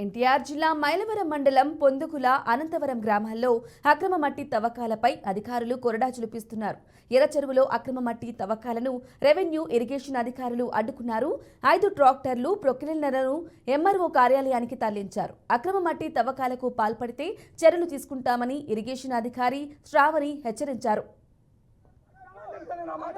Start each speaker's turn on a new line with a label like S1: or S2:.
S1: ఎన్టీఆర్ జిల్లా మైలవరం మండలం పొందుకుల అనంతవరం గ్రామాల్లో అక్రమ మట్టి తవ్వకాలపై అధికారులు కొరడా చులిపిస్తున్నారు. ఎర్రచెరువులో అక్రమ మట్టి తవ్వకాలను రెవెన్యూ ఇరిగేషన్ అధికారులు అడ్డుకున్నారు. 5 ట్రాక్టర్లు ప్రొక్లైనర్లను ఎంఆర్ఓ కార్యాలయానికి తరలించారు. అక్రమ మట్టి తవ్వకాలకు పాల్పడితే చర్యలు తీసుకుంటామని ఇరిగేషన్ అధికారి శ్రావణి హెచ్చరించారు.
S2: మాట